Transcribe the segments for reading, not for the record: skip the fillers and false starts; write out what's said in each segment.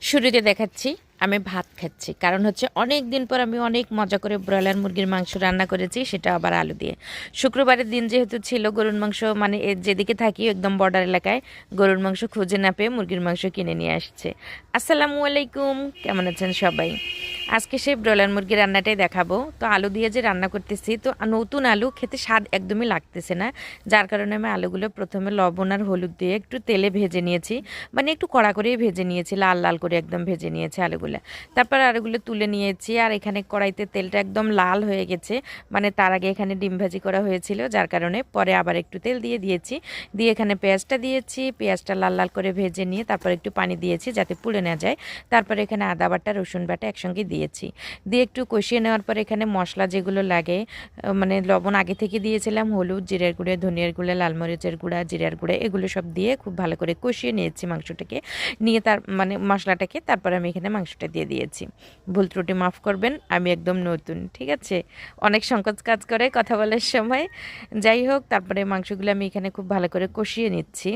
শুরুতে দেখাচ্ছি আমি ভাত খাচ্ছি, কারণ হচ্ছে অনেক দিন পর আমি অনেক মজা করে ব্রয়লার মুরগির মাংস রান্না করেছি, সেটা আবার আলু দিয়ে। শুক্রবারের দিন যেহেতু ছিল, গরুর মাংস মানে যেদিকে থাকি একদম বর্ডার এলাকায়, গরুর মাংস খুঁজে না পেয়ে মুরগির মাংস কিনে নিয়ে আসছে। আসসালামু আলাইকুম, কেমন আছেন সবাই? আজকে সেই ব্রয়লার মুরগি রান্নাটাই দেখাবো। তো আলু দিয়ে যে রান্না করতেছি, তো নতুন আলু খেতে স্বাদ একদমই লাগতেছে না, যার কারণে আমি আলুগুলো প্রথমে লবণ আর হলুদ দিয়ে একটু তেলে ভেজে নিয়েছি, মানে একটু কড়া করেই ভেজে নিয়েছি, লাল লাল করে একদম ভেজে নিয়েছি আলুগুলো। তারপর আলুগুলো তুলে নিয়েছি, আর এখানে কড়াইতে তেলটা একদম লাল হয়ে গেছে, মানে তার আগে এখানে ডিম ভাজি করা হয়েছিল, যার কারণে পরে আবার একটু তেল দিয়ে দিয়েছি। দিয়ে এখানে পেঁয়াজটা দিয়েছি, পেঁয়াজটা লাল লাল করে ভেজে নিয়ে তারপর একটু পানি দিয়েছি যাতে পুড়ে না যায়। তারপরে এখানে আদা বাটা রসুন বাটা একসঙ্গে দিয়েছি, দিয়ে একটু কষিয়ে নেওয়ার পর এখানে মশলা যেগুলো লাগে, মানে লবণ আগে থেকে দিয়েছিলাম, হলুদ, জিরের গুঁড়ো, ধনিয়ার গুঁড়ো, লাল মরিচের গুঁড়া, জিরার গুঁড়া, এগুলো সব দিয়ে খুব ভালো করে কষিয়ে নিয়েছি মাংসটাকে নিয়ে, তার মানে মশলাটাকে। তারপর আমি এখানে মাংসটা দিয়ে দিয়েছি। ভুল ত্রুটি মাফ করবেন, আমি একদম নতুন, ঠিক আছে, অনেক সংকোচ কাজ করে কথা বলার সময়। যাই হোক, তারপরে মাংসগুলো আমি এখানে খুব ভালো করে কষিয়ে নিচ্ছি,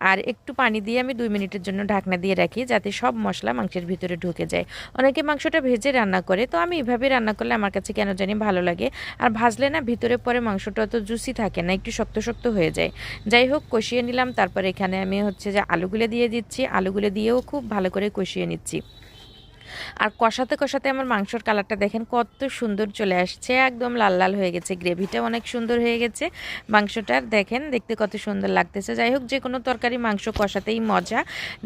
আর একটু পানি দিয়ে আমি 2 মিনিটের জন্য ঢাকনা দিয়ে রাখি যাতে সব মশলা মাংসের ভিতরে ঢুকে যায়। অনেকে মাংসটা ভেজে রান্না করে, তো আমি এভাবে রান্না করলে আমার কাছে কেন জানি ভালো লাগে। আর ভাজলে না ভিতরে পরে মাংসটা অত জুসি থাকে না, একটু শক্ত শক্ত হয়ে যায়। যাই হোক, কষিয়ে নিলাম। তারপর এখানে আমি হচ্ছে যে আলুগুলো দিয়ে দিচ্ছি, আলুগুলো দিয়েও খুব ভালো করে কষিয়ে নিচ্ছি। আর কষাতে কষাতে আমার মাংসর কালারটা দেখেন কত সুন্দর চলে আসছে, একদম লাল লাল হয়ে গেছে, গ্রেভিটা অনেক সুন্দর হয়ে গেছে মাংসটার, দেখেন দেখতে কত সুন্দর লাগতেছে। যাই হোক, যে কোনো তরকারি মাংস কষাতেই মজা,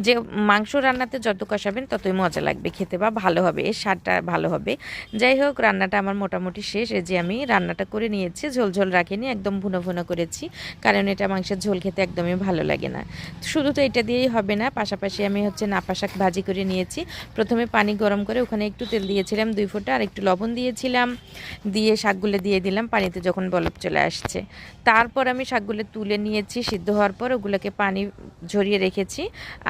যে মাংস রান্নাতে যত কষাবেন ততই মজা লাগবে খেতে, বা ভালো হবে, এর স্বাদটা ভালো হবে। যাই হোক, রান্নাটা আমার মোটামুটি শেষ। এই যে আমি রান্নাটা করে নিয়েছি, ঝোল ঝোল রাখিনি, একদম ভুনো ভুনো করেছি, কারণ এটা মাংসের ঝোল খেতে একদমই ভালো লাগে না। শুধু তো এটা দিয়েই হবে না, পাশাপাশি আমি হচ্ছে নাপা শাক ভাজি করে নিয়েছি। প্রথমে পানি গরম করে ওখানে একটু তেল দিয়েছিলাম 2 ফোঁটা, আর একটু লবণ দিয়েছিলাম, দিয়ে শাকগুলো দিয়ে দিলাম পানিতে যখন বলক চলে আসছে। তারপর আমি শাকগুলো তুলে নিয়েছি, সিদ্ধ হওয়ার পর ওগুলোকে পানি ঝরিয়ে রেখেছি।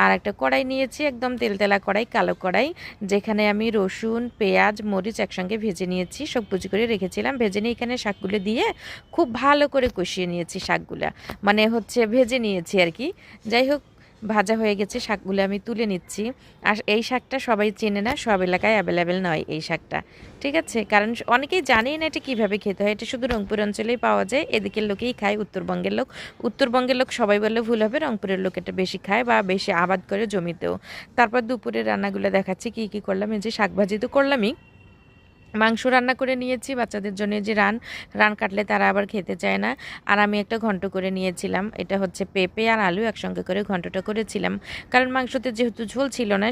আর একটা কড়াই নিয়েছি, একদম তেলতেলা কড়াই, কালো কড়াই, যেখানে আমি রসুন, পেঁয়াজ, মরিচ একসঙ্গে ভেজে নিয়েছি, সব কুচি করে রেখেছিলাম। ভেজে নিয়ে এখানে শাকগুলো দিয়ে খুব ভালো করে কষিয়ে নিয়েছি শাকগুলা, মানে হচ্ছে ভেজে নিয়েছি আর কি। যাই হোক, ভাজা হয়ে গেছে, শাকগুলো আমি তুলে নিচ্ছি। আর এই শাকটা সবাই চেনে না, সব এলাকায় অ্যাভেলেবেল নয় এই শাকটা, ঠিক আছে, কারণ অনেকেই জানেই না এটা কীভাবে খেতে হয়। এটা শুধু রংপুর অঞ্চলেই পাওয়া যায়, এদিকের লোকেই খায়, উত্তরবঙ্গের লোক সবাই বললে ভুল হবে, রংপুরের লোক এটা বেশি খায় বা বেশি আবাদ করে জমিতেও। তারপর দুপুরের রান্নাগুলো দেখাচ্ছি কী কী করলাম। এই যে শাক ভাজি তো করলামই, মাংস রান্না করে নিয়েছি বাচ্চাদের জন্য, যে রান কাটলে তারা আবার খেতে চায় না। আর আমি একটা ঘন্ট করে নিয়েছিলাম, এটা হচ্ছে পেঁপে আর আলু একসঙ্গে করে ঘন্টটা করেছিলাম, কারণ মাংসতে যেহেতু ঝোল ছিল না,